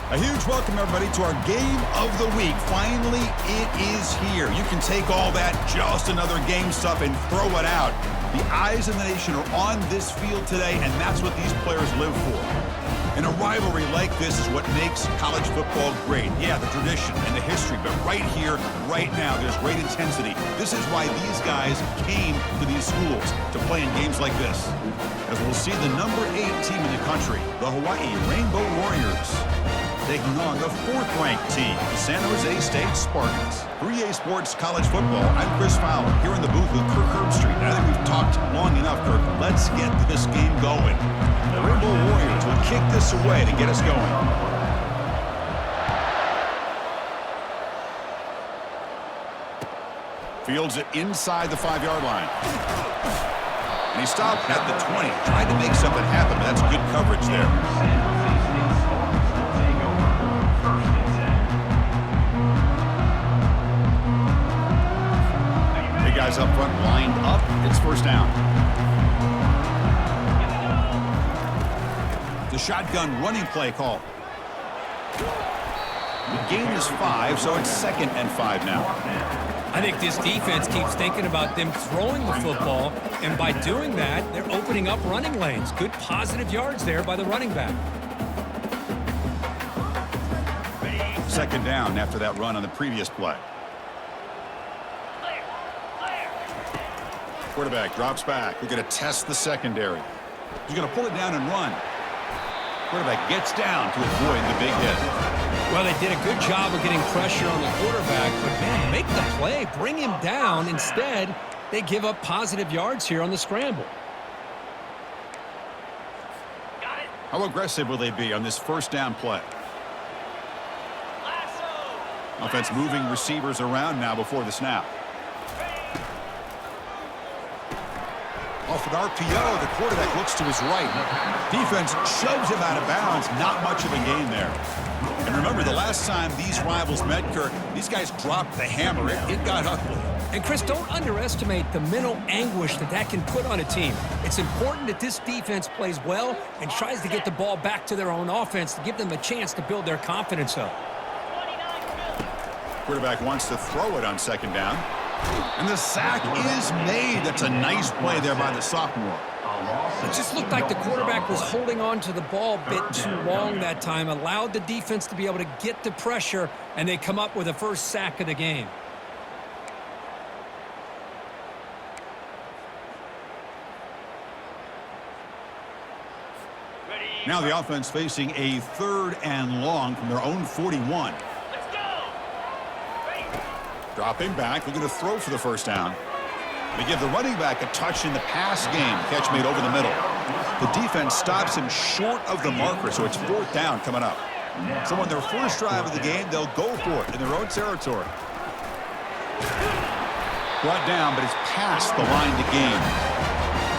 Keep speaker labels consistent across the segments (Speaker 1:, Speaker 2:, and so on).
Speaker 1: A huge welcome, everybody, to our game of the week. Finally, it is here. You can take all that just another game stuff and throw it out. The eyes of the nation are on this field today, and that's what these players live for. And a rivalry like this is what makes college football great. Yeah, the tradition and the history, but right here, right now, there's great intensity. This is why these guys came to these schools to play in games like this. As we'll see the number 8 team in the country, the Hawaii Rainbow Warriors, taking on the 4th-ranked team, the San Jose State Spartans. 3A Sports College Football, I'm Chris Fowler, here in the booth with Kirk Herbstreit. I think we've talked long enough, Kirk. Let's get this game going. The Rainbow Warriors will kick this away to get us going. Fields it inside the 5-yard line. And he stopped at the 20. Tried to make something happen, but that's good coverage there. Guys up front lined up. It's first down. The shotgun running play call. The gain is 5, so it's 2nd and 5 now.
Speaker 2: I think this defense keeps thinking about them throwing the football, and by doing that, they're opening up running lanes. Good positive yards there by the running back.
Speaker 1: 2nd down after that run on the previous play. Quarterback drops back. We're going to test the secondary. He's going to pull it down and run. Quarterback gets down to avoid the big hit.
Speaker 2: Well, they did a good job of getting pressure on the quarterback, but man, make the play, bring him down. Instead, they give up positive yards here on the scramble.
Speaker 1: How aggressive will they be on this first down play? Offense moving receivers around now before the snap. Off an RPO, the quarterback looks to his right. Defense shoves him out of bounds. Not much of a gain there. And remember, the last time these rivals met, Kirk, these guys dropped the hammer. It got ugly.
Speaker 2: And, Chris, don't underestimate the mental anguish that can put on a team. It's important that this defense plays well and tries to get the ball back to their own offense to give them a chance to build their confidence up.
Speaker 1: Quarterback wants to throw it on 2nd down. And the sack is made. That's a nice play there by the sophomore.
Speaker 2: It just looked like the quarterback was holding on to the ball a bit too long that time, allowed the defense to be able to get the pressure, and they come up with the first sack of the game.
Speaker 1: Now the offense facing a 3rd and long from their own 41. Dropping back, looking to throw for the first down. They give the running back a touch in the pass game. Catch made over the middle. The defense stops him short of the marker, so it's 4th down coming up. So on their first drive of the game, they'll go for it in their own territory. Brought down, but it's past the line to gain.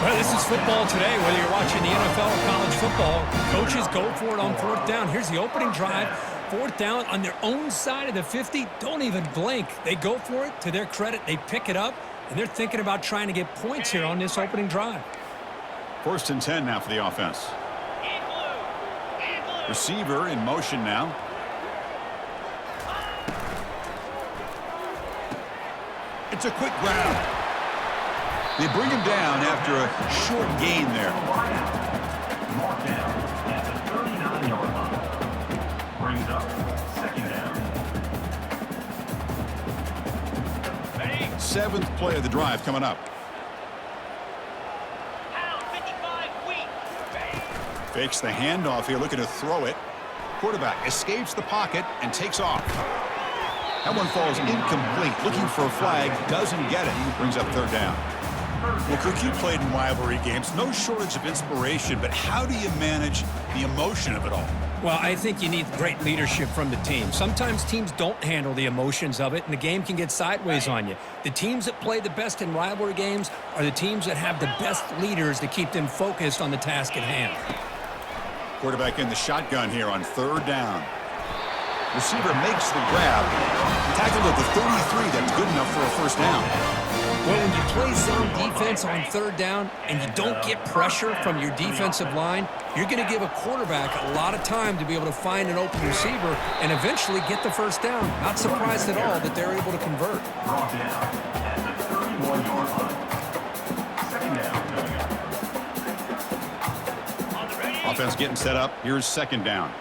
Speaker 2: Well, this is football today, whether you're watching the NFL or college football. Coaches go for it on 4th down. Here's the opening drive. 4th down on their own side of the 50. Don't even blink. They go for it. To their credit, they pick it up, and they're thinking about trying to get points here on this opening drive.
Speaker 1: 1st and 10 now for the offense. Receiver in motion now. It's a quick grab. They bring him down after a short gain there.
Speaker 3: Mark down at the 39-yard line. Brings up 2nd down.
Speaker 1: 7th play of the drive coming up. Fakes the handoff here, looking to throw it. Quarterback escapes the pocket and takes off. That one falls incomplete. Looking for a flag, doesn't get it. Brings up 3rd down. Well, Kirk, you played in rivalry games. No shortage of inspiration, but how do you manage the emotion of it all?
Speaker 2: Well, I think you need great leadership from the team. Sometimes teams don't handle the emotions of it, and the game can get sideways on you. The teams that play the best in rivalry games are the teams that have the best leaders to keep them focused on the task at hand.
Speaker 1: Quarterback in the shotgun here on 3rd down. Receiver makes the grab. Tackled at the 33. That's good enough for a first down.
Speaker 2: Well, when you play zone defense on third down and you don't get pressure from your defensive line, you're going to give a quarterback a lot of time to be able to find an open receiver and eventually get the first down. Not surprised at all that they're able to convert.
Speaker 3: Brought down at the 31-yard line. Second down coming up.
Speaker 1: Offense getting set up. Here's second down.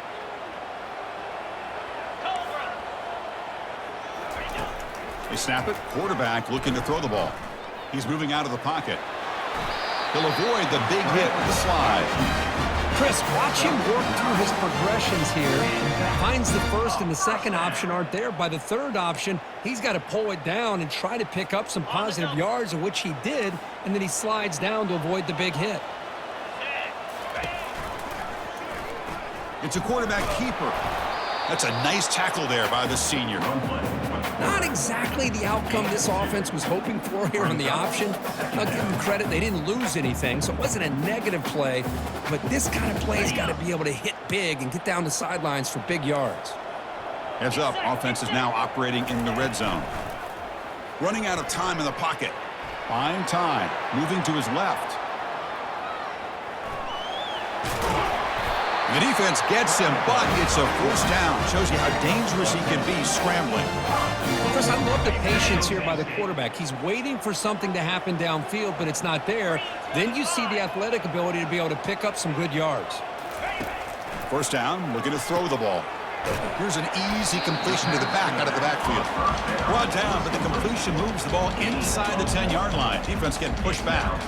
Speaker 1: They snap it. Quarterback looking to throw the ball. He's moving out of the pocket. He'll avoid the big hit with the slide.
Speaker 2: Chris, watch him work through his progressions here. Finds the first and the second option aren't there. By the third option, he's got to pull it down and try to pick up some positive yards, of which he did, and then he slides down to avoid the big hit.
Speaker 1: It's a quarterback keeper. That's a nice tackle there by the senior.
Speaker 2: Not exactly the outcome this offense was hoping for here on the option. I'll give them credit, they didn't lose anything, so it wasn't a negative play. But this kind of play's got to be able to hit big and get down the sidelines for big yards.
Speaker 1: Heads up, offense is now operating in the red zone. Running out of time in the pocket. Buying time, moving to his left. The defense gets him, but it's a first down. Shows you how dangerous he can be scrambling.
Speaker 2: Chris, I love the patience here by the quarterback. He's waiting for something to happen downfield, but it's not there. Then you see the athletic ability to be able to pick up some good yards.
Speaker 1: First down, looking to throw the ball. Here's an easy completion to the back out of the backfield. Brought down, but the completion moves the ball inside the 10-yard line. Defense getting pushed back.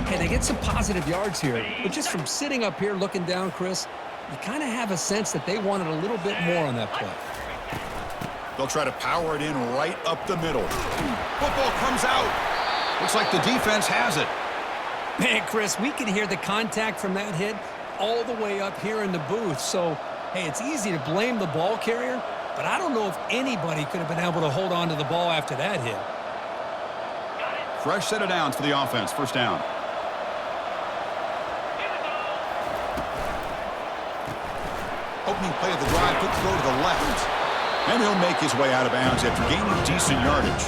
Speaker 2: Hey, they get some positive yards here, but just from sitting up here looking down, Chris, you kind of have a sense that they wanted a little bit more on that play.
Speaker 1: They'll try to power it in right up the middle. Football comes out. Looks like the defense has it.
Speaker 2: Man, Chris, we can hear the contact from that hit all the way up here in the booth. So, hey, it's easy to blame the ball carrier, but I don't know if anybody could have been able to hold on to the ball after that hit.
Speaker 1: Fresh set of downs for the offense. First down. Opening play of the drive, quick throw to the left. And he'll make his way out of bounds after gaining decent yardage.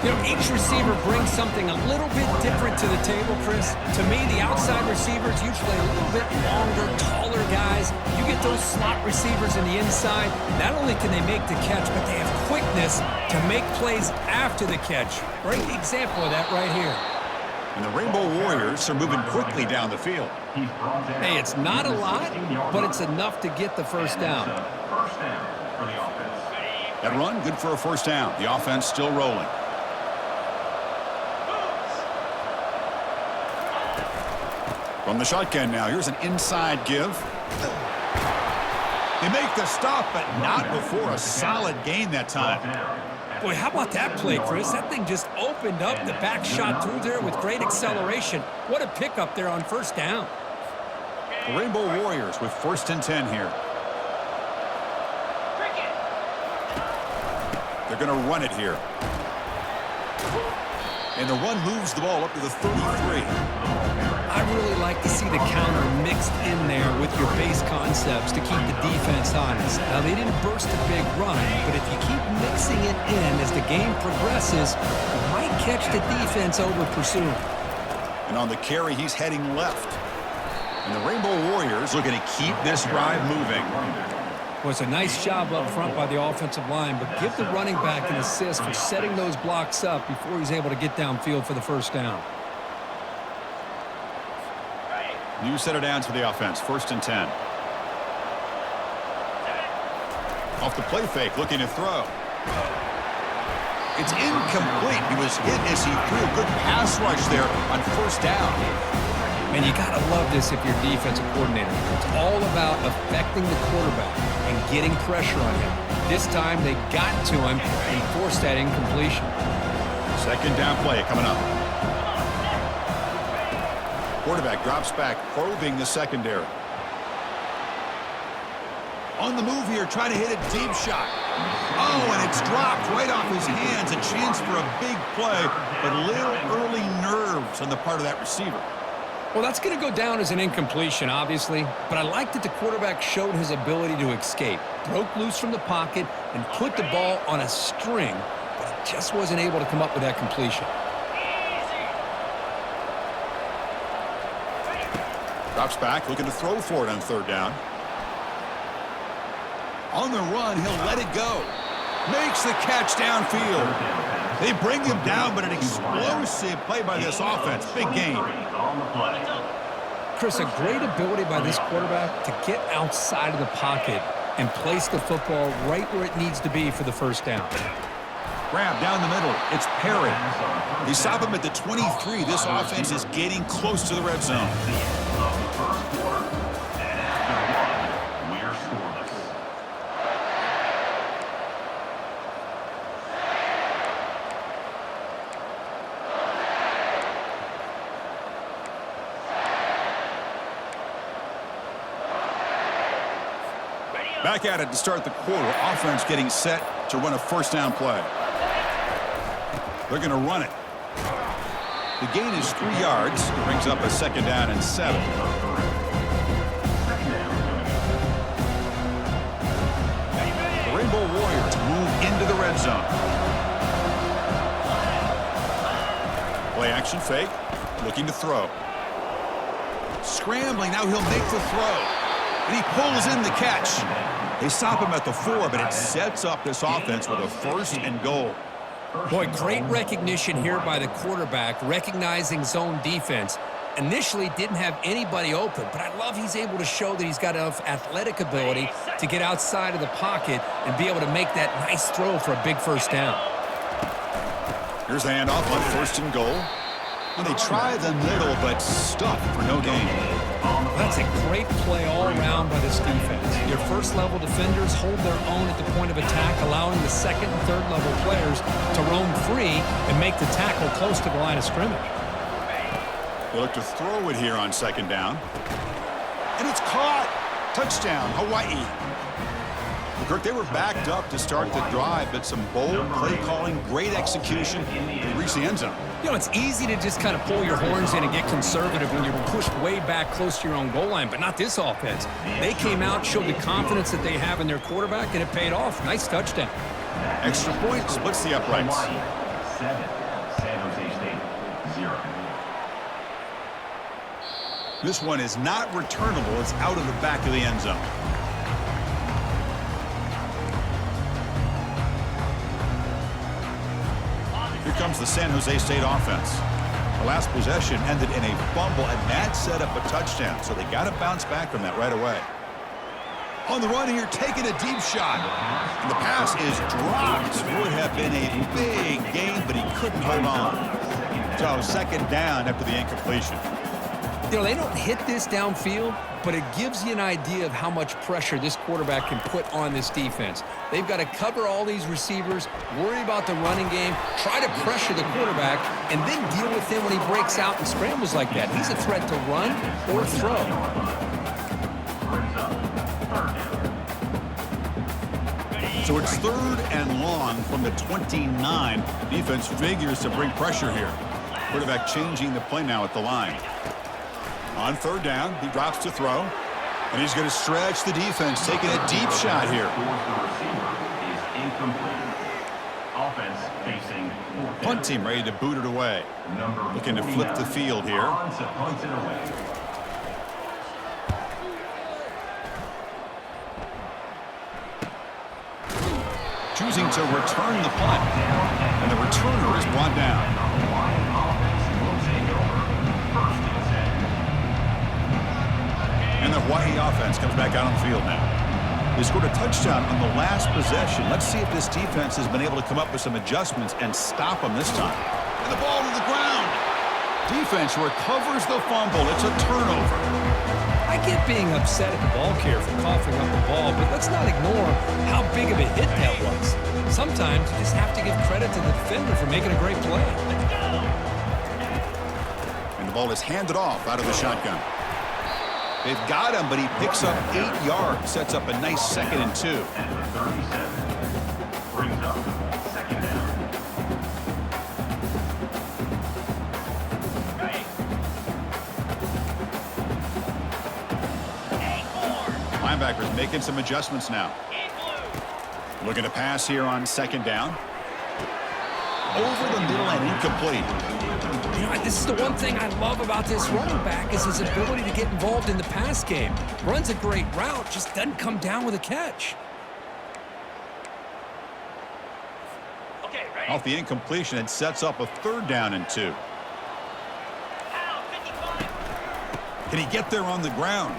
Speaker 2: You know, each receiver brings something a little bit different to the table, Chris. To me, the outside receivers, usually a little bit longer, taller guys. You get those slot receivers in the inside, not only can they make the catch, but they have quickness to make plays after the catch. Great example of that right here.
Speaker 1: And the Rainbow Warriors are moving quickly down the field.
Speaker 2: Hey, it's not a lot, but it's enough to get the first down.
Speaker 3: First down for the offense.
Speaker 1: That run, good for a first down. The offense still rolling. From the shotgun now, here's an inside give. They make the stop, but not before a solid gain that time.
Speaker 2: Boy, how about that play, Chris? That thing just opened up. The back shot through there with great acceleration. What a pickup there on first down.
Speaker 1: The Rainbow Warriors with first and 10 here. They're going to run it here. And the run moves the ball up to the 33.
Speaker 2: I really like to see the counter mixed in there with your base concepts to keep the defense honest. Now, they didn't burst a big run, but if you keep mixing it in as the game progresses, you might catch the defense over pursuit.
Speaker 1: And on the carry, he's heading left. And the Rainbow Warriors looking to keep this drive moving.
Speaker 2: Well, it's a nice job up front by the offensive line, but give the running back an assist for setting those blocks up before he's able to get downfield for the first down.
Speaker 1: New set of downs for the offense. First and 10. Off the play fake, looking to throw. It's incomplete. He was hit as he threw a good pass rush there on first down.
Speaker 2: And you got to love this if you're a defensive coordinator. It's all about affecting the quarterback and getting pressure on him. This time they got to him and forced that incompletion.
Speaker 1: Second down play coming up. Quarterback drops back, probing the secondary. On the move here, trying to hit a deep shot. Oh, and it's dropped right off his hands. A chance for a big play, but little early nerves on the part of that receiver.
Speaker 2: Well, that's going to go down as an incompletion, obviously, but I like that the quarterback showed his ability to escape, broke loose from the pocket, and put the ball on a string, but he just wasn't able to come up with that completion.
Speaker 1: Drops back, looking to throw for it on third down. On the run, he'll let it go. Makes the catch downfield. They bring him down, but an explosive play by this offense. Big game.
Speaker 2: Chris, a great ability by this quarterback to get outside of the pocket and place the football right where it needs to be for the first down.
Speaker 1: Grab down the middle. It's Perry. They stop him at the 23. This offense is getting close to the red zone. Back at it to start the quarter. Offense getting set to run a first down play. They're going to run it. The gain is 3 yards. Brings up a second down and 7. The Rainbow Warriors move into the red zone. Play action fake. Looking to throw. Scrambling. Now he'll make the throw. And he pulls in the catch. They stop him at the 4, but it sets up this offense with a first and goal.
Speaker 2: Boy, great recognition here by the quarterback, recognizing zone defense. Initially didn't have anybody open, but I love he's able to show that he's got enough athletic ability to get outside of the pocket and be able to make that nice throw for a big first down.
Speaker 1: Here's the handoff on first and goal. And they try the middle, but stuck for no gain.
Speaker 2: That's a great play all around by this defense. Your first-level defenders hold their own at the point of attack, allowing the second and third-level players to roam free and make the tackle close to the line of scrimmage.
Speaker 1: They look to throw it here on second down. And it's caught. Touchdown, Hawaii. Kirk, they were backed up to start the drive, but some bold play calling, great execution, and reach the end zone.
Speaker 2: You know, it's easy to just kind of pull your horns in and get conservative when you're pushed way back close to your own goal line, but not this offense. They came out, showed the confidence that they have in their quarterback, and it paid off. Nice touchdown.
Speaker 1: Extra point splits the uprights.
Speaker 3: 7, San Jose State 0.
Speaker 1: This one is not returnable. It's out of the back of the end zone. Here comes the San Jose State offense. The last possession ended in a fumble, and that set up a touchdown, so they got to bounce back from that right away. On the run here, taking a deep shot. And the pass is dropped. Would have been a big gain, but he couldn't hold on. So second down after the incompletion.
Speaker 2: You know, they don't hit this downfield, but it gives you an idea of how much pressure this quarterback can put on this defense. They've got to cover all these receivers, worry about the running game, try to pressure the quarterback, and then deal with him when he breaks out and scrambles like that. He's a threat to run or throw.
Speaker 1: So it's third and long from the 29. Defense figures to bring pressure here. Quarterback changing the play now at the line. On third down, he drops to throw. And he's going to stretch the defense, taking a deep shot here. Punt team ready to boot it away. Looking to flip the field here. Choosing to return the punt. And the returner is brought down. And the Hawaii offense comes back out on the field now. They scored a touchdown on the last possession. Let's see if this defense has been able to come up with some adjustments and stop them this time. And the ball to the ground. Defense recovers the fumble. It's a turnover.
Speaker 2: I get being upset at the ball carrier for coughing up the ball, but let's not ignore how big of a hit that was. Sometimes you just have to give credit to the defender for making a great play.
Speaker 1: And the ball is handed off out of the shotgun. They've got him, but he picks up 8 yards, sets up a nice 2nd and 2.
Speaker 3: Brings up second down.
Speaker 1: linebackers making some adjustments now. Looking to pass here on second down. Over the middle and incomplete.
Speaker 2: You know, this is the one thing I love about this running back is his ability to get involved in the pass game. Runs a great route, just doesn't come down with a catch.
Speaker 1: Off the incompletion, it sets up a 3rd down and 2. Can he get there on the ground?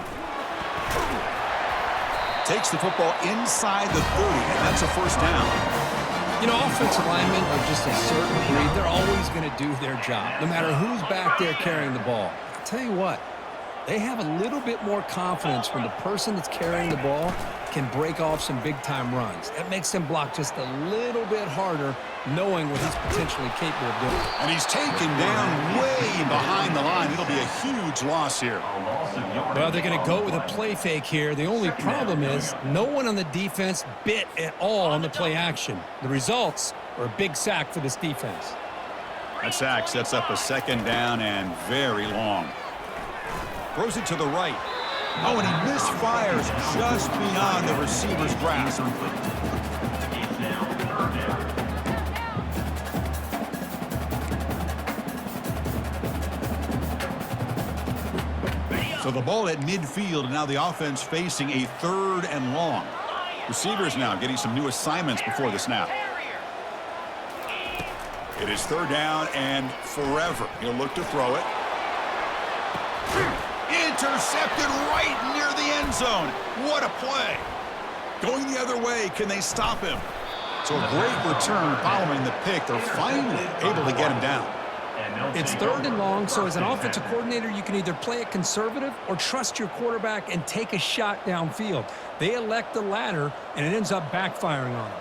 Speaker 1: Takes the football inside the 30, and that's a 1st down.
Speaker 2: You know, offensive linemen are just a certain breed. They're always going to do their job, no matter who's back there carrying the ball. I'll tell you what, they have a little bit more confidence when the person that's carrying the ball can break off some big-time runs. That makes them block just a little bit harder, knowing what he's potentially capable of doing.
Speaker 1: And he's taken down way behind the line. It'll be a huge loss here.
Speaker 2: Well, they're going to go with a play fake here. The only problem is no one on the defense bit at all on the play action. The results are a big sack for this defense.
Speaker 1: That sack sets up a 2nd down and very long. Throws it to the right. Oh, and he misfires just beyond the receiver's grasp. So the ball at midfield, and now the offense facing a 3rd and long. Receivers now getting some new assignments before the snap. It is 3rd down and forever. He'll look to throw it. Intercepted right near the end zone. What a play. Going the other way, can they stop him? So a great return following the pick. They're finally able to get him down.
Speaker 2: It's 3rd and long, so as an offensive coordinator, you can either play it conservative or trust your quarterback and take a shot downfield. They elect the latter, and it ends up backfiring on them.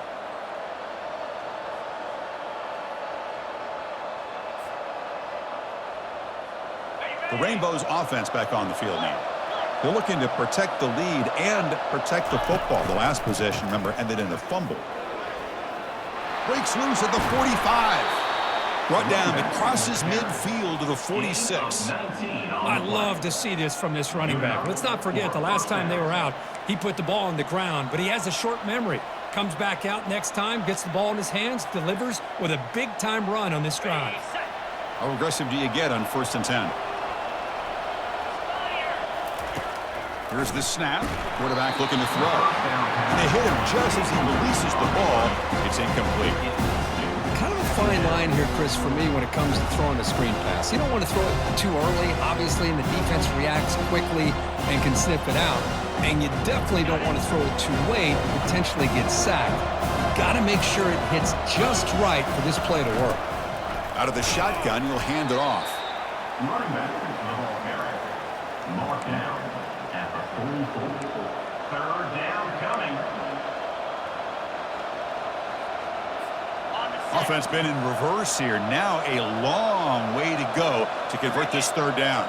Speaker 1: The Rainbows offense back on the field now. They're looking to protect the lead and protect the football. The last possession, remember, ended in a fumble. Breaks loose at the 45. Brought down, it crosses midfield to the 46.
Speaker 2: I love to see this from this running back. Let's not forget the last time they were out, he put the ball on the ground, but he has a short memory. Comes back out next time, gets the ball in his hands, delivers with a big-time run on this drive.
Speaker 1: How aggressive do you get on 1st and 10? Here's the snap. Quarterback looking to throw. And they hit him just as he releases the ball. It's incomplete.
Speaker 2: Kind of a fine line here, Chris, for me when it comes to throwing a screen pass. You don't want to throw it too early, obviously, and the defense reacts quickly and can sniff it out. And you definitely don't want to throw it too late and potentially get sacked. Got to make sure it hits just right for this play to work.
Speaker 1: Out of the shotgun, you'll hand it off.
Speaker 3: Running back is the ball carrier. Mark down at the 44. 3rd down coming.
Speaker 1: Offense been in reverse here. Now a long way to go to convert this 3rd down.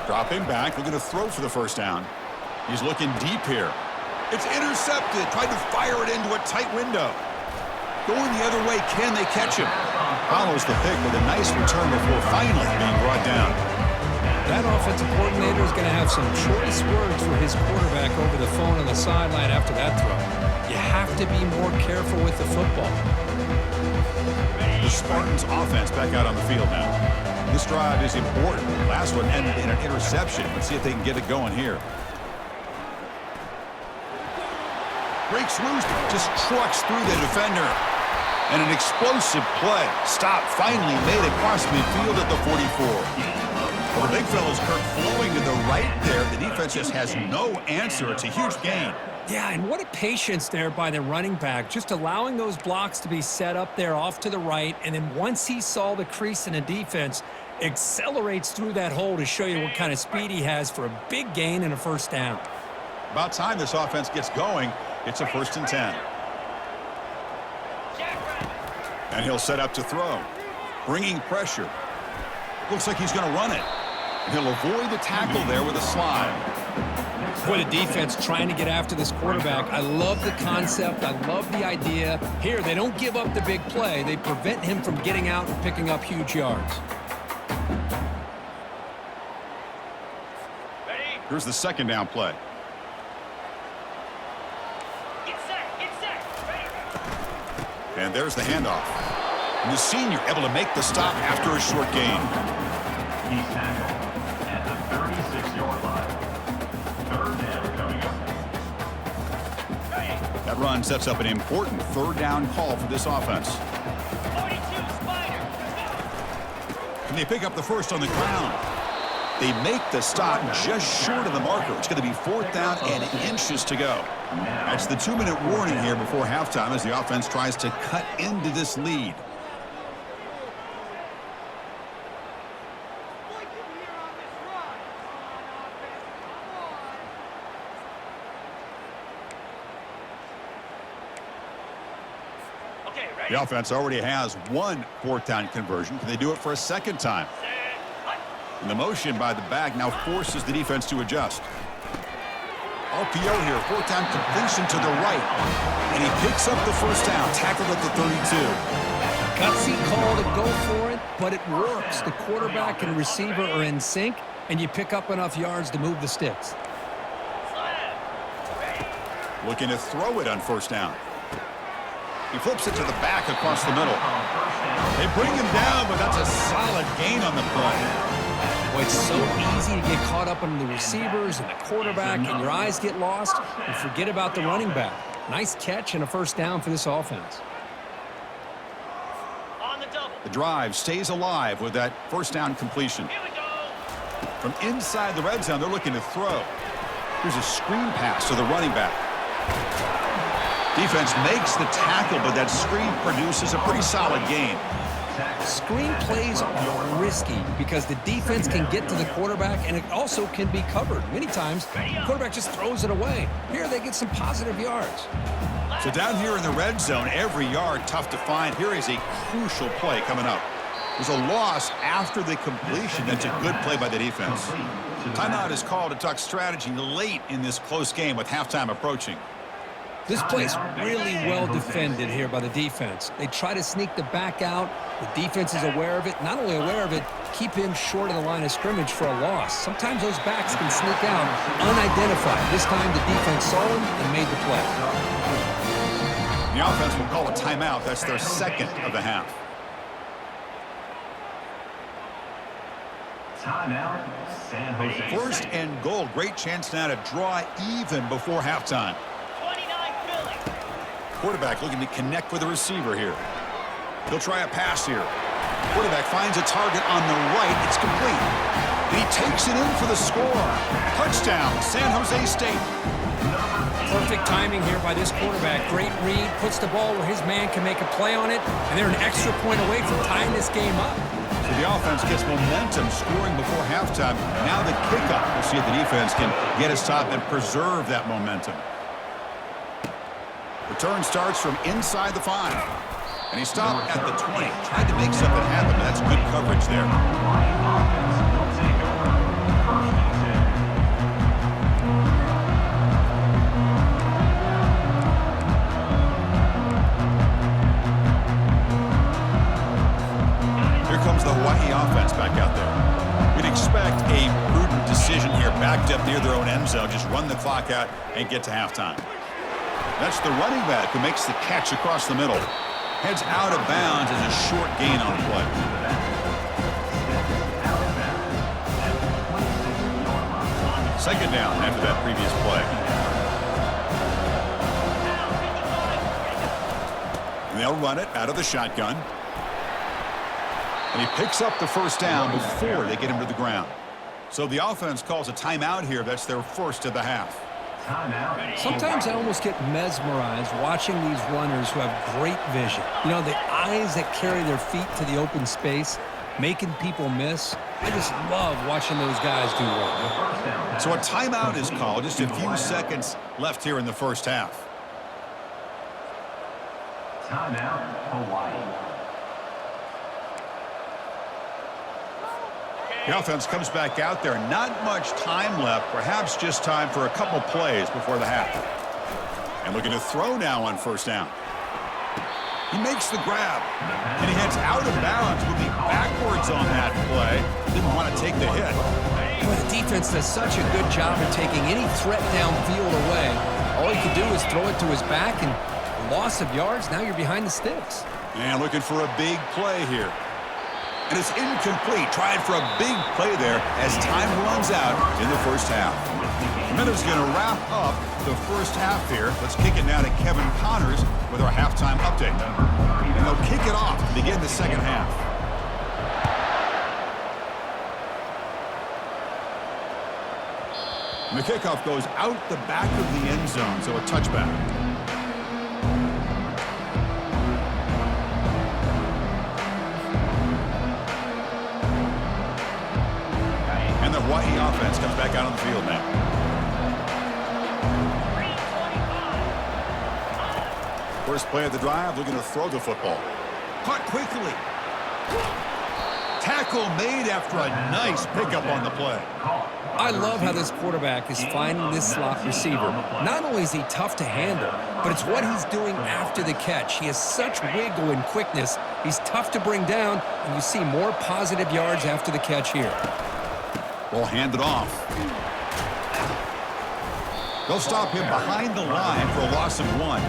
Speaker 1: Dropping back, looking to throw for the 1st down. He's looking deep here. It's intercepted. Tried to fire it into a tight window. Going the other way, can they catch him? Follows the pick with a nice return before finally being brought down.
Speaker 2: That offensive coordinator is going to have some choice words for his quarterback over the phone on the sideline after that throw. You have to be more careful with the football.
Speaker 1: The Spartans offense back out on the field now. This drive is important. The last one ended in an interception. Let's see if they can get it going here. Breaks loose, just trucks through the defender. And an explosive play. Stop finally made across midfield at the 44. Well, the big fella's Kirk flowing to the right there. The defense just has no answer. It's a huge gain.
Speaker 2: Yeah, and what a patience there by the running back, just allowing those blocks to be set up there off to the right, and then once he saw the crease in the defense, accelerates through that hole to show you what kind of speed he has for a big gain and a 1st down.
Speaker 1: About time this offense gets going. It's a 1st and 10. And he'll set up to throw. Bringing pressure. Looks like he's going to run it. And he'll avoid the tackle there with a slide.
Speaker 2: Boy, the defense trying to get after this quarterback. I love the concept. I love the idea. Here, they don't give up the big play. They prevent him from getting out and picking up huge yards.
Speaker 1: Here's the 2nd down play. And there's the handoff. And the senior able to make the stop after a short gain.
Speaker 3: He's tackled at the 36-yard line. Third down coming up.
Speaker 1: That run sets up an important third down call for this offense.
Speaker 4: 42 Spider.
Speaker 1: And they pick up the first on the ground. They make the stop just short of the marker. It's going to be fourth down and inches to go. That's the 2-minute warning here before halftime as the offense tries to cut into this lead.
Speaker 4: Okay, ready?
Speaker 1: The offense already has one fourth down conversion. Can they do it for a second time? And the motion by the back now forces the defense to adjust. RPO here, fourth down completion to the right. And he picks up the first down, tackled at the 32.
Speaker 2: Gutsy call to go for it, but it works. The quarterback and receiver are in sync, and you pick up enough yards to move the sticks.
Speaker 1: Looking to throw it on first down. He flips it to the back across the middle. They bring him down, but that's a solid gain on the play.
Speaker 2: Boy, it's so easy to get caught up on the receivers and the quarterback, and your eyes get lost, and forget about the running back. Nice catch and a first down for this offense.
Speaker 4: On the double.
Speaker 1: The drive stays alive with that first down completion.
Speaker 4: Here we go.
Speaker 1: From inside the red zone, they're looking to throw. Here's a screen pass to the running back. Defense makes the tackle, but that screen produces a pretty solid gain.
Speaker 2: Screen plays are risky because the defense can get to the quarterback, and it also can be covered. Many times, the quarterback just throws it away. Here, they get some positive yards.
Speaker 1: So down here in the red zone, every yard tough to find. Here is a crucial play coming up. There's a loss after the completion. That's a good play by the defense. Timeout is called to talk strategy late in this close game with halftime approaching.
Speaker 2: This play's really well defended here by the defense. They try to sneak the back out. The defense is aware of it. Not only aware of it, keep him short of the line of scrimmage for a loss. Sometimes those backs can sneak out unidentified. This time the defense saw him and made the play.
Speaker 1: The offense will call a timeout. That's their second of the half.
Speaker 3: Timeout, San Jose.
Speaker 1: First and goal. Great chance now to draw even before halftime.
Speaker 4: 29 Philly.
Speaker 1: Quarterback looking to connect with the receiver here. He'll try a pass here. Quarterback finds a target on the right. It's complete. And he takes it in for the score. Touchdown, San Jose State.
Speaker 2: Perfect timing here by this quarterback. Great read, puts the ball where his man can make a play on it, and they're an extra point away from tying this game up.
Speaker 1: So the offense gets momentum scoring before halftime. Now the kickoff. We'll see if the defense can get a stop and preserve that momentum. Return starts from inside the 5. And he stopped at the 20. Tried to make something happen, but that's good coverage there. Here comes the Hawaii offense back out there. We'd expect a prudent decision here, backed up near their own end zone. Just run the clock out and get to halftime. That's the running back who makes the catch across the middle. Heads out of bounds as a short gain on the play. Second down after that previous play. And they'll run it out of the shotgun. And he picks up the first down before they get him to the ground. So the offense calls a timeout here. That's their first of the half.
Speaker 2: Sometimes I almost get mesmerized watching these runners who have great vision. You know, the eyes that carry their feet to the open space, making people miss. I just love watching those guys do well.
Speaker 1: So a timeout is called. Just a few seconds left here in the first half.
Speaker 3: Timeout, Hawaii.
Speaker 1: The offense comes back out there. Not much time left. Perhaps just time for a couple plays before the half. And looking to throw now on first down. He makes the grab. And he heads out of bounds. Will be backwards on that play. Didn't want to take the hit.
Speaker 2: Boy, the defense does such a good job of taking any threat downfield away. All he can do is throw it to his back, and loss of yards. Now you're behind the sticks.
Speaker 1: And looking for a big play here. And it's incomplete. Tried for a big play there as time runs out in the first half. Minutes going to wrap up the first half here. Let's kick it now to Kevin Connors with our halftime update. And they'll kick it off to begin the second half. And the kickoff goes out the back of the end zone, so a touchback. And the Hawaii offense comes back out on the field now. First play of the drive, looking to throw the football. Caught quickly. Tackle made after a nice pickup on the play.
Speaker 2: I love how this quarterback is finding this slot receiver. Not only is he tough to handle, but it's what he's doing after the catch. He has such wiggle and quickness. He's tough to bring down, and you see more positive yards after the catch here.
Speaker 1: Ball handed off. They'll stop him behind the line for a loss of 1.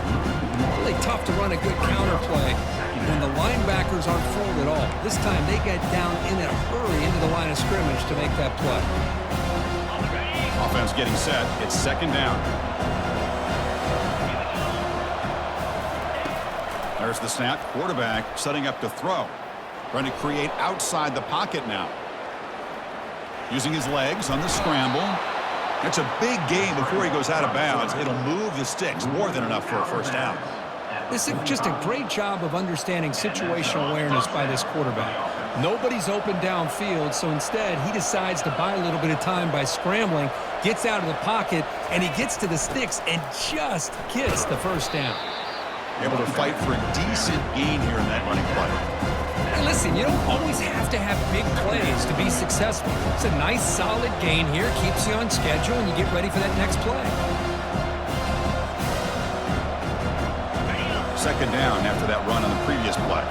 Speaker 2: Really tough to run a good counter play when the linebackers aren't fooled at all. This time they get down in a hurry into the line of scrimmage to make that play.
Speaker 1: Offense getting set. It's second down. There's the snap. Quarterback setting up to throw. Trying to create outside the pocket now. Using his legs on the scramble. That's a big gain before he goes out of bounds. It'll move the sticks. More than enough for a first down.
Speaker 2: This is just a great job of understanding situational awareness by this quarterback. Nobody's open downfield, so instead he decides to buy a little bit of time by scrambling, gets out of the pocket, and he gets to the sticks and just gets the first down.
Speaker 1: Able to fight for a decent gain here in that running play.
Speaker 2: Hey, listen, you don't always have to have big plays to be successful. It's a nice, solid gain here, keeps you on schedule, and you get ready for that next play.
Speaker 1: Second down after that run on the previous play.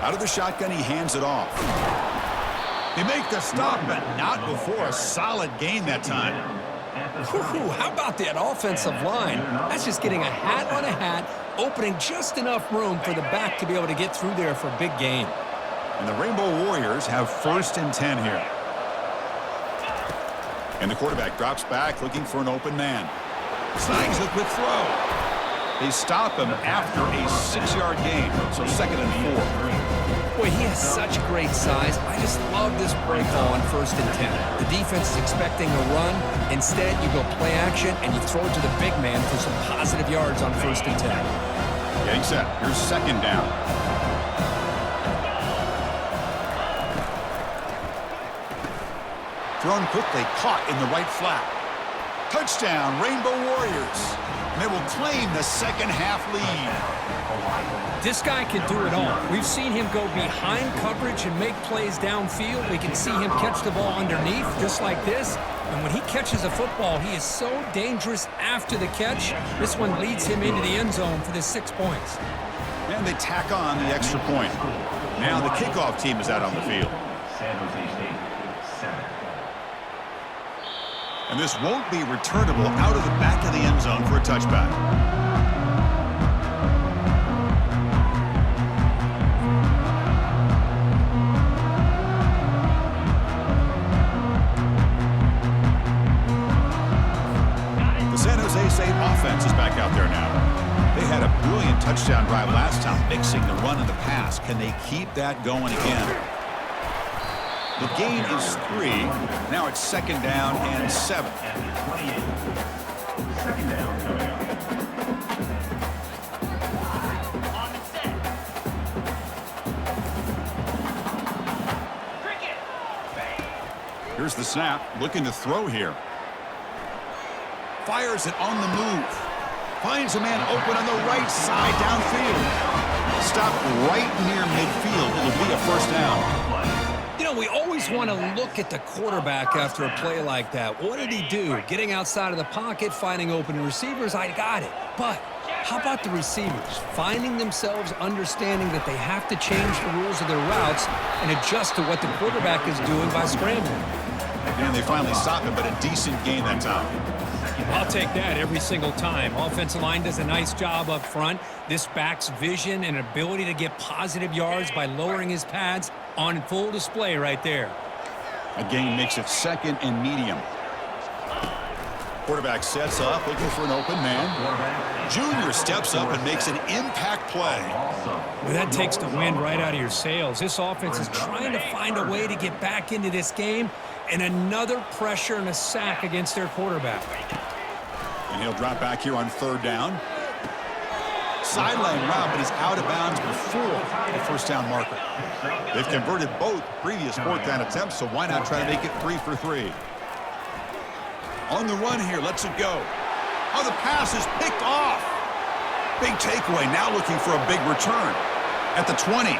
Speaker 1: Out of the shotgun, he hands it off. They make the stop, but not before a solid gain that time.
Speaker 2: How about that offensive line? That's just getting a hat on a hat, opening just enough room for the back to be able to get through there for a big gain.
Speaker 1: And the Rainbow Warriors have 1st and 10 here. And the quarterback drops back looking for an open man. Snags a quick throw. They stop him after a 6-yard gain, so 2nd and 4.
Speaker 2: Boy, he has such great size. I just love this break call on 1st and 10. The defense is expecting a run. Instead, you go play action, and you throw it to the big man for some positive yards on 1st and 10.
Speaker 1: Getting set. Here's second down. Thrown quickly, caught in the right flat. Touchdown, Rainbow Warriors. And they will claim the second half lead.
Speaker 2: This guy can do it all. We've seen him go behind coverage and make plays downfield. We can see him catch the ball underneath, just like this. And when he catches a football, he is so dangerous after the catch. This one leads him into the end zone for the 6 points.
Speaker 1: And they tack on the extra point. Now the kickoff team is out on the field.
Speaker 3: San Jose State, 7.
Speaker 1: And this won't be returnable out of the back of the end zone for a touchback. The San Jose State offense is back out there now. They had a brilliant touchdown drive last time, mixing the run and the pass. Can they keep that going again? The gain is 3. Now it's 2nd down and 7.
Speaker 3: Second down coming up.
Speaker 4: On the set. Cricket.
Speaker 1: Here's the snap. Looking to throw here. Fires it on the move. Finds a man open on the right side downfield. Stopped right near midfield. It'll be a first down.
Speaker 2: know, we always want to look at the quarterback after a play like that. What did he do? Getting outside of the pocket, finding open receivers, I got it. But how about the receivers? Finding themselves understanding that they have to change the rules of their routes and adjust to what the quarterback is doing by scrambling.
Speaker 1: And they finally stopped him, but a decent gain that time.
Speaker 2: I'll take that every single time. Offensive line does a nice job up front. This back's vision and ability to get positive yards by lowering his pads on full display right there.
Speaker 1: A gain makes it 2nd and medium. Quarterback sets up, looking for an open man. Junior steps up and makes an impact play.
Speaker 2: Well, that takes the wind right out of your sails. This offense is trying to find a way to get back into this game, and another pressure and a sack against their quarterback.
Speaker 1: And he'll drop back here on 3rd down. Sideline route, but he's out of bounds before the first down marker. They've converted both previous 4th down attempts, so why not try to make it 3 for 3? On the run here, lets it go. Oh, the pass is picked off. Big takeaway, now looking for a big return. At the 20.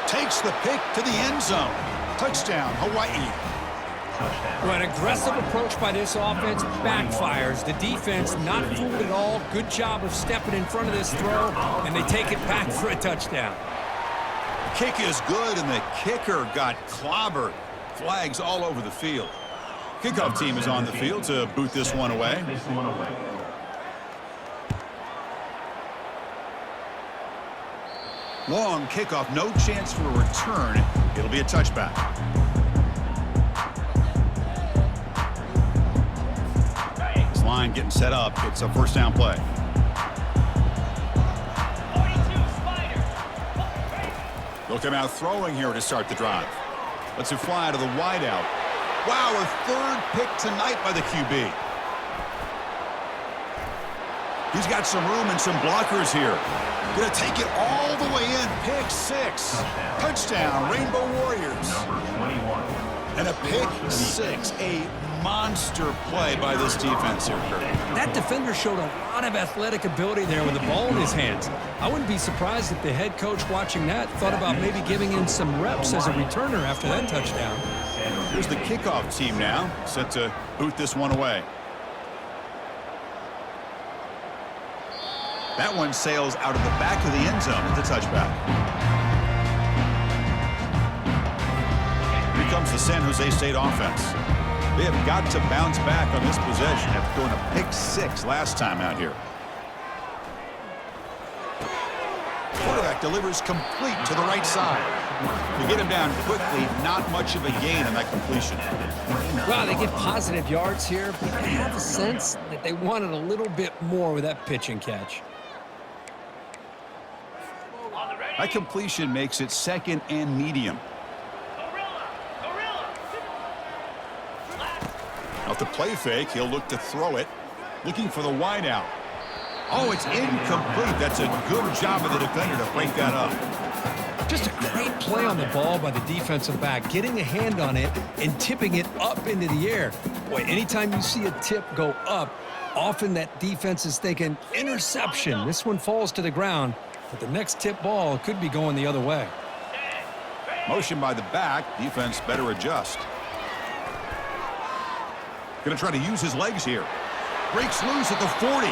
Speaker 1: Takes the pick to the end zone. Touchdown, Hawaii.
Speaker 2: Well, an aggressive approach by this offense backfires. The defense not fooled at all. Good job of stepping in front of this throw, and they take it back for a touchdown.
Speaker 1: Kick is good, and the kicker got clobbered. Flags all over the field. Kickoff team is on the field to boot this one away. Long kickoff, no chance for a return. It'll be a touchback. This line getting set up. It's a first down play.
Speaker 4: 42 Spider.
Speaker 1: They'll come out throwing here to start the drive. Lets it fly to the wideout. Wow, a 3rd pick tonight by the QB. He's got some room and some blockers here. Gonna take it all the way in. Pick 6. Touchdown, Rainbow Warriors. And a pick 6. A monster play by this defense here, Kurt.
Speaker 2: That defender showed a lot of athletic ability there with the ball in his hands. I wouldn't be surprised if the head coach watching that thought about maybe giving him some reps as a returner after that touchdown.
Speaker 1: Here's the kickoff team now, set to boot this one away. That one sails out of the back of the end zone at the touchback. Here comes the San Jose State offense. They have got to bounce back on this possession after throwing a pick 6 last time out here. Quarterback delivers complete to the right side. To get him down quickly, not much of a gain on that completion.
Speaker 2: Well, they get positive yards here, but I have a sense that they wanted a little bit more with that pitch and catch.
Speaker 1: That completion makes it 2nd and medium. Off the play fake, he'll look to throw it. Looking for the wideout. Oh, it's incomplete. That's a good job of the defender to break that up.
Speaker 2: Just a great play on the ball by the defensive back, getting a hand on it and tipping it up into the air. Boy, anytime you see a tip go up, often that defense is thinking interception. This one falls to the ground, but the next tip ball could be going the other way.
Speaker 1: Motion by the back. Defense better adjust. Going to try to use his legs here. Breaks loose at the 40.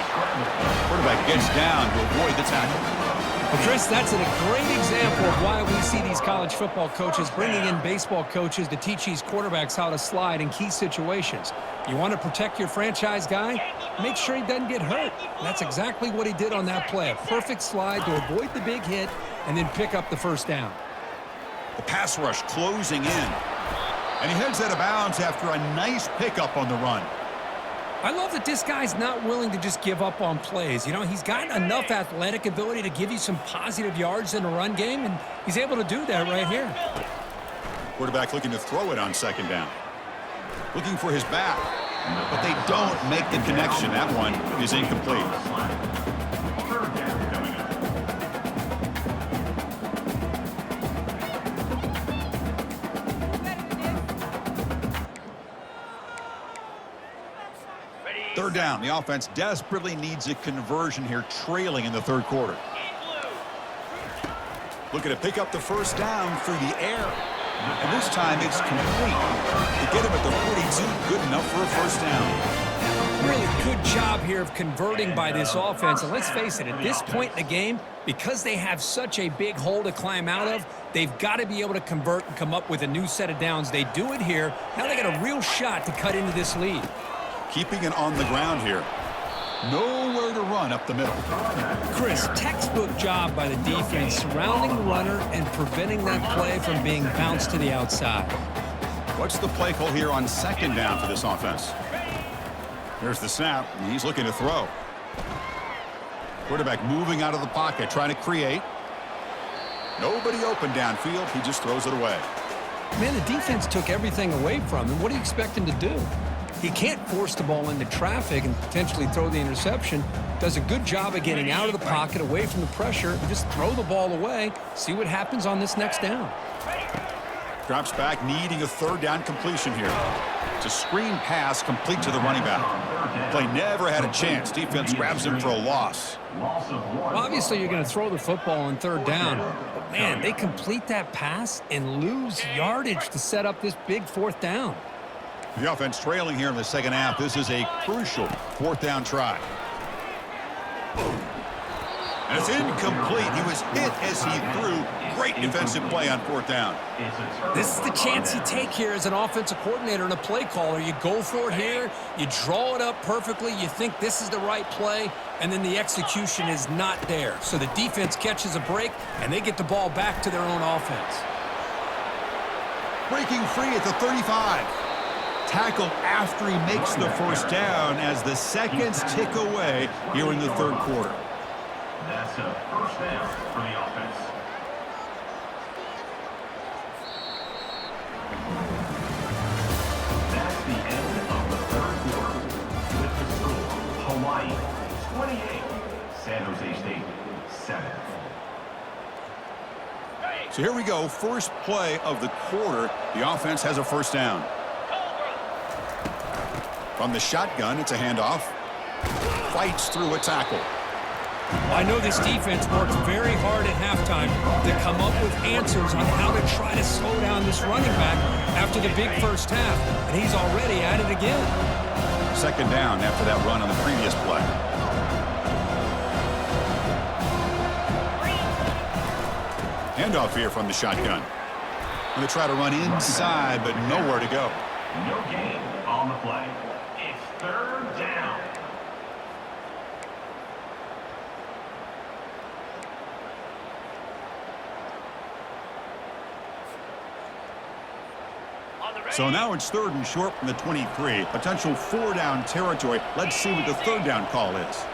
Speaker 1: Quarterback gets down to avoid the tackle.
Speaker 2: Well, Chris, that's a great example of why we see these college football coaches bringing in baseball coaches to teach these quarterbacks how to slide in key situations. You want to protect your franchise guy? Make sure he doesn't get hurt. That's exactly what he did on that play. A perfect slide to avoid the big hit and then pick up the first down.
Speaker 1: The pass rush closing in. And he heads out of bounds after a nice pickup on the run.
Speaker 2: I love that this guy's not willing to just give up on plays. You know, he's got enough athletic ability to give you some positive yards in the run game, and he's able to do that right here.
Speaker 1: Quarterback looking to throw it on 2nd down. Looking for his back, but they don't make the connection. That one is incomplete. Third down. The offense desperately needs a conversion here, trailing in the 3rd quarter. Looking to pick up the first down through the air. And this time it's complete. To get him at the 42, good enough for a first down.
Speaker 2: Really good job here of converting by this offense. And let's face it, at this point in the game, because they have such a big hole to climb out of, they've got to be able to convert and come up with a new set of downs. They do it here. Now they got a real shot to cut into this lead.
Speaker 1: Keeping it on the ground here. Nowhere to run up the middle.
Speaker 2: Chris, textbook job by the defense, surrounding the runner and preventing that play from being bounced to the outside.
Speaker 1: What's the play call here on second down for this offense? There's the snap, and he's looking to throw. Quarterback moving out of the pocket, trying to create. Nobody open downfield. He just throws it away.
Speaker 2: Man, the defense took everything away from him. What do you expect him to do? He can't force the ball into traffic and potentially throw the interception. Does a good job of getting out of the pocket, away from the pressure, and just throw the ball away. See what happens on this next down.
Speaker 1: Drops back, needing a third down completion here. It's a screen pass complete to the running back. Play never had a chance. Defense grabs him for a loss.
Speaker 2: Obviously, you're going to throw the football on third down. But, man, they complete that pass and lose yardage to set up this big fourth down.
Speaker 1: The offense trailing here in the second half. This is a crucial fourth down try. And it's incomplete. He was hit as he threw. Great defensive play on fourth down.
Speaker 2: This is the chance you take here as an offensive coordinator and a play caller. You go for it here. You draw it up perfectly. You think this is the right play, and then the execution is not there. So the defense catches a break, and they get the ball back to their own offense.
Speaker 1: Breaking free at the 35. Tackle after he makes the first down as the seconds tick away here in the third quarter.
Speaker 3: That's a first down for the offense. That's the end of the third quarter. With the score, Hawaii 28, San Jose State 7.
Speaker 1: So here we go. First play of the quarter. The offense has a first down. From the shotgun, it's a handoff. Fights through a tackle.
Speaker 2: Well, I know this defense worked very hard at halftime to come up with answers on how to try to slow down this running back after the big first half, and he's already at it again.
Speaker 1: Second down after that run on the previous play. Handoff here from the shotgun. Going to try to run inside, but nowhere to go.
Speaker 3: No gain on the play. It's third down.
Speaker 1: So now it's third and short from the 23. Potential four-down territory. Let's see what the third down call is.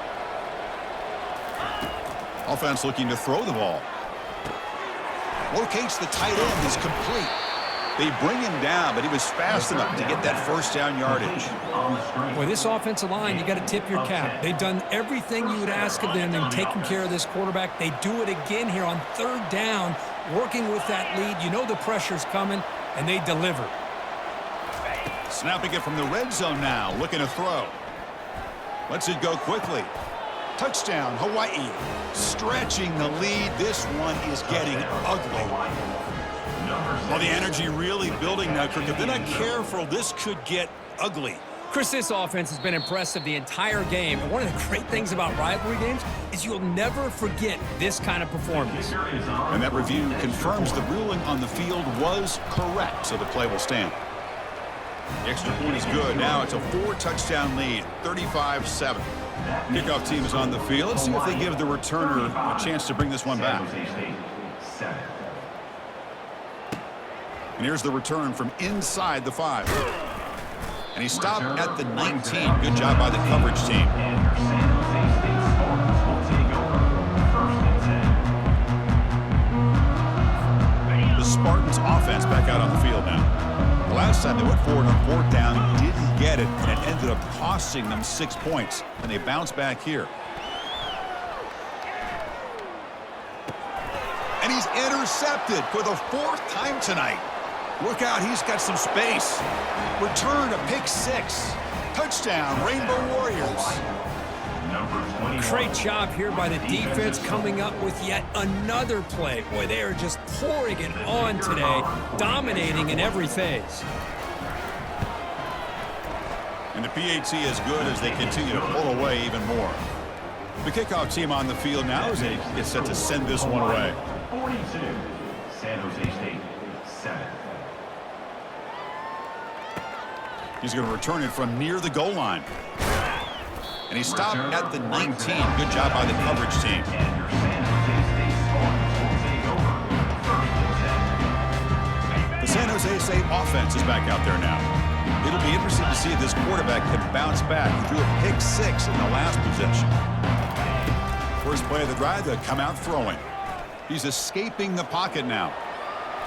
Speaker 1: Offense looking to throw the ball. Locates the tight end. Is complete. They bring him down, but he was fast enough to get that first down yardage.
Speaker 2: Boy, this offensive line, you got to tip your cap. They've done everything you would ask of them in taking care of this quarterback. They do it again here on third down, working with that lead. You know the pressure's coming, and they deliver.
Speaker 1: Snapping it from the red zone now, looking to throw. Lets it go quickly. Touchdown, Hawaii. Stretching the lead. This one is getting ugly. Well, the energy really building now, Kirk. If they're not careful, this could get ugly.
Speaker 2: Chris, this offense has been impressive the entire game. And one of the great things about rivalry games is you'll never forget this kind of performance.
Speaker 1: And that review confirms the ruling on the field was correct, so the play will stand. The extra point is good. Now it's a 4-touchdown lead, 35-7. Kickoff team is on the field. Let's see if they give the returner a chance to bring this one back. And here's the return from inside the 5. And he stopped at the 19. Good job by the coverage team. The Spartans offense back out on the field now. The last time they went forward on fourth down, didn't get it, and it ended up costing them 6 points. And they bounce back here. And he's intercepted for the 4th time tonight. Look out, he's got some space. Return a pick 6. Touchdown, Rainbow Warriors.
Speaker 3: Number 20.
Speaker 2: Great job here by the defense coming up with yet another play. Boy, they are just pouring it on today, dominating in every phase.
Speaker 1: And the PAT is good as they continue to pull away even more. The kickoff team on the field now as they get set to send this one away.
Speaker 3: 42, San Jose State, 7.
Speaker 1: He's going to return it from near the goal line. And he stopped at the 19. Good job by the coverage team. The San Jose State offense is back out there now. It'll be interesting to see if this quarterback can bounce back. He threw a pick 6 in the last possession. First play of the drive, they'll come out throwing. He's escaping the pocket now.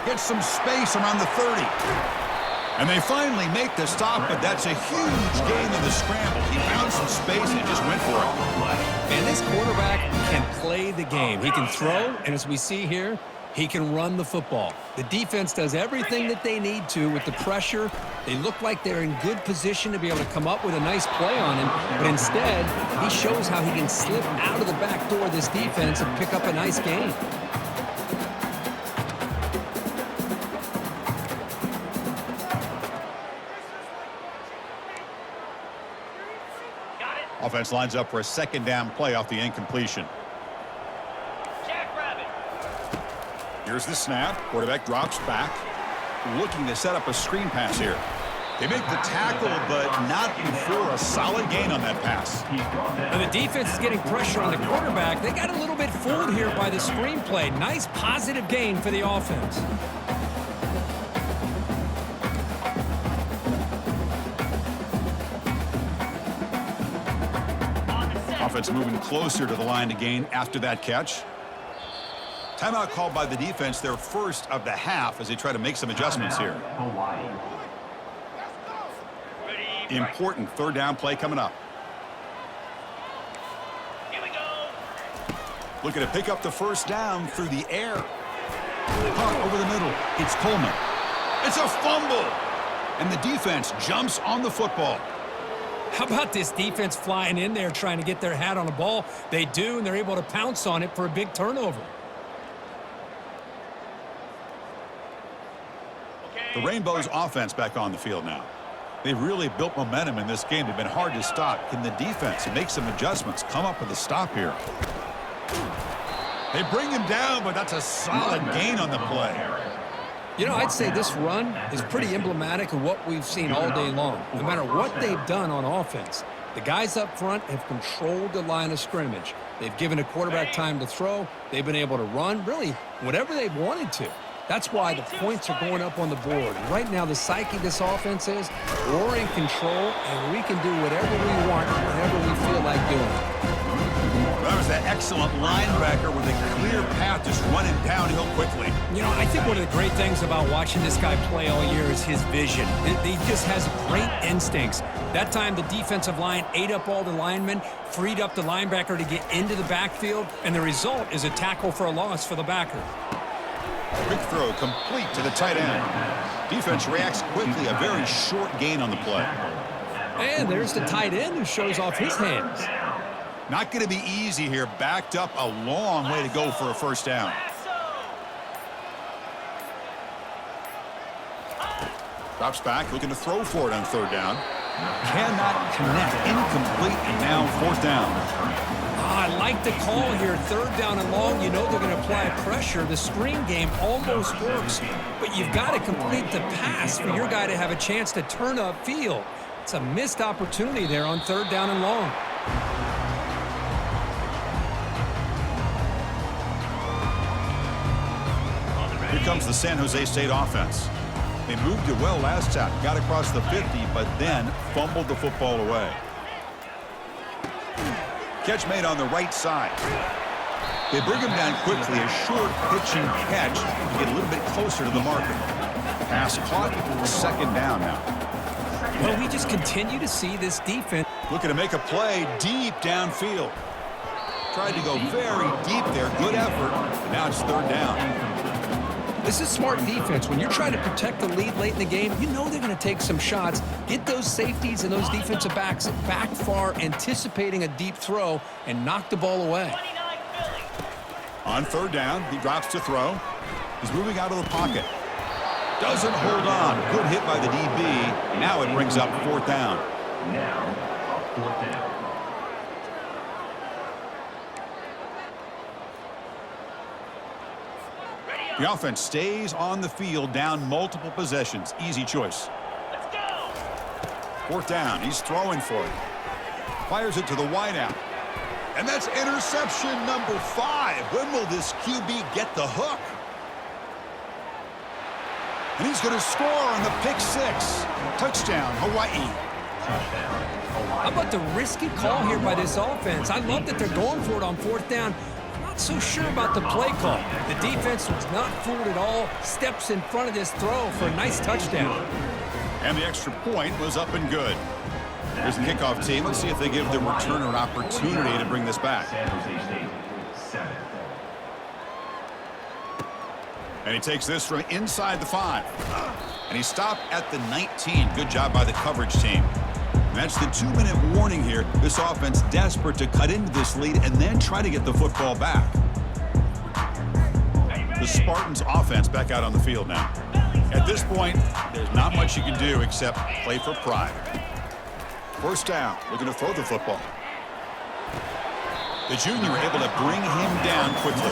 Speaker 1: Gets some space around the 30. And they finally make the stop, but that's a huge gain in the scramble. He found some space and just went for it.
Speaker 2: And this quarterback can play the game. He can throw, and as we see here, he can run the football. The defense does everything that they need to with the pressure. They look like they're in good position to be able to come up with a nice play on him, but instead, he shows how he can slip out of the back door of this defense and pick up a nice gain.
Speaker 1: Offense lines up for a second down play off the incompletion.
Speaker 4: Jackrabbit.
Speaker 1: Here's the snap. Quarterback drops back, looking to set up a screen pass here. They make the tackle, but not before a solid gain on that pass.
Speaker 2: And the defense is getting pressure on the quarterback. They got a little bit fooled here by the screen play. Nice positive gain for the offense.
Speaker 1: Offense moving closer to the line to gain after that catch. Timeout called by the defense, their first of the half, as they try to make some adjustments here. Important third down play coming up.
Speaker 4: Here we go.
Speaker 1: Looking to pick up the first down through the air. Caught over the middle. It's Coleman. It's a fumble. And the defense jumps on the football.
Speaker 2: How about this defense flying in there trying to get their hat on the ball? They do, and they're able to pounce on it for a big turnover.
Speaker 1: The Rainbows offense back on the field now. They've really built momentum in this game. They've been hard to stop. Can the defense make some adjustments, come up with a stop here? They bring him down, but that's a solid gain on the play.
Speaker 2: You know, I'd say this run is pretty emblematic of what we've seen all day long. No matter what they've done on offense, the guys up front have controlled the line of scrimmage. They've given a quarterback time to throw. They've been able to run, really, whatever they've wanted to. That's why the points are going up on the board. Right now, the psyche of this offense is we're in control, and we can do whatever we want, whenever we feel like doing.
Speaker 1: That was that excellent linebacker with a clear path just running downhill quickly.
Speaker 2: You know, I think one of the great things about watching this guy play all year is his vision. He just has great instincts. That time, the defensive line ate up all the linemen, freed up the linebacker to get into the backfield, and the result is a tackle for a loss for the backer.
Speaker 1: Quick throw complete to the tight end. Defense reacts quickly, a very short gain on the play.
Speaker 2: And there's the tight end who shows off his hands.
Speaker 1: Not going to be easy here. Backed up a long way to go for a first down. Drops back, looking to throw for it on third down. Cannot connect. Incomplete, and now fourth down.
Speaker 2: I like the call here. Third down and long. You know they're going to apply pressure. The screen game almost works, but you've got to complete the pass for your guy to have a chance to turn upfield. It's a missed opportunity there on third down and long.
Speaker 1: Here comes the San Jose State offense. They moved it well last time, got across the 50, but then fumbled the football away. Catch made on the right side. They bring him down quickly, a short pitching catch to get a little bit closer to the marker. Pass caught, second down now.
Speaker 2: Well, we just continue to see this defense.
Speaker 1: Looking to make a play deep downfield. Tried to go very deep there, good effort, but now it's third down.
Speaker 2: This is smart defense. When you're trying to protect the lead late in the game, you know they're going to take some shots, get those safeties and those defensive backs back far, anticipating a deep throw, and knock the ball away.
Speaker 4: 29 Philly.
Speaker 1: On third down, he drops to throw. He's moving out of the pocket. Doesn't hold on. Good hit by the DB. Now it brings up fourth down.
Speaker 3: Now, a fourth down.
Speaker 1: The offense stays on the field, down multiple possessions. Easy choice.
Speaker 4: Let's go.
Speaker 1: Fourth down. He's throwing for it. Fires it to the wideout. And that's interception number 5. When will this QB get the hook? And he's going to score on the pick 6. Touchdown, Hawaii.
Speaker 3: Touchdown, Hawaii.
Speaker 2: How about the risky call here by this offense? I love that they're going for it on fourth down. I'm not so sure about the play call. The defense was not fooled at all. Steps in front of this throw for a nice touchdown.
Speaker 1: And the extra point was up and good. Here's the kickoff team. Let's see if they give the returner an opportunity to bring this back.
Speaker 3: San Jose State, 7.
Speaker 1: And he takes this from inside the 5. And he stopped at the 19. Good job by the coverage team. And that's the 2-minute warning here. This offense desperate to cut into this lead and then try to get the football back. The Spartans offense back out on the field now. At this point, there's not much you can do except play for pride. First down, looking to throw the football. The junior able to bring him down quickly.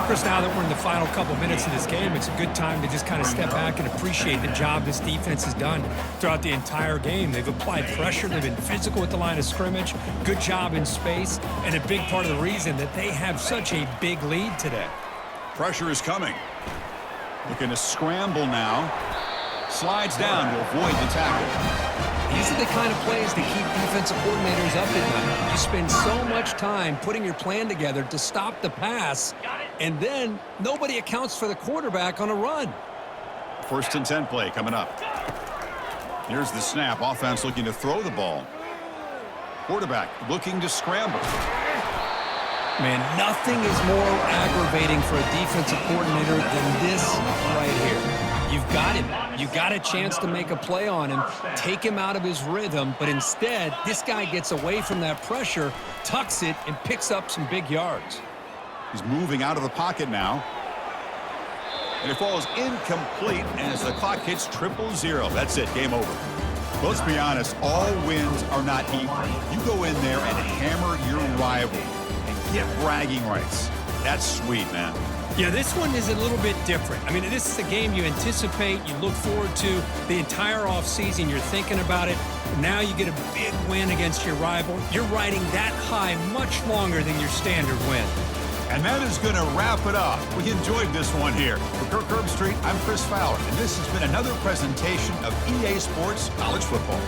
Speaker 2: Chris, now that we're in the final couple minutes of this game, it's a good time to just kind of step back and appreciate the job this defense has done throughout the entire game. They've applied pressure. They've been physical at the line of scrimmage. Good job in space. And a big part of the reason that they have such a big lead today.
Speaker 1: Pressure is coming. Looking to scramble now. Slides down to avoid the tackle.
Speaker 2: These are the kind of plays that keep defensive coordinators up at night. You spend so much time putting your plan together to stop the pass, and then nobody accounts for the quarterback on a run.
Speaker 1: First and 10 play coming up. Here's the snap. Offense looking to throw the ball. Quarterback looking to scramble.
Speaker 2: Man, nothing is more aggravating for a defensive coordinator than this right here. You've got him. You got a chance to make a play on him, take him out of his rhythm, but instead, this guy gets away from that pressure, tucks it, and picks up some big yards.
Speaker 1: He's moving out of the pocket now. And it falls incomplete as the clock hits 0-0. That's it. Game over. Well, let's be honest. All wins are not equal. You go in there and hammer your rival and get bragging rights. That's sweet, man.
Speaker 2: Yeah, this one is a little bit different. I mean, this is a game you anticipate, you look forward to the entire offseason. You're thinking about it. Now you get a big win against your rival. You're riding that high much longer than your standard win.
Speaker 1: And that is going to wrap it up. We enjoyed this one here. For Kirk Herbstreit, I'm Chris Fowler, and this has been another presentation of EA Sports College Football.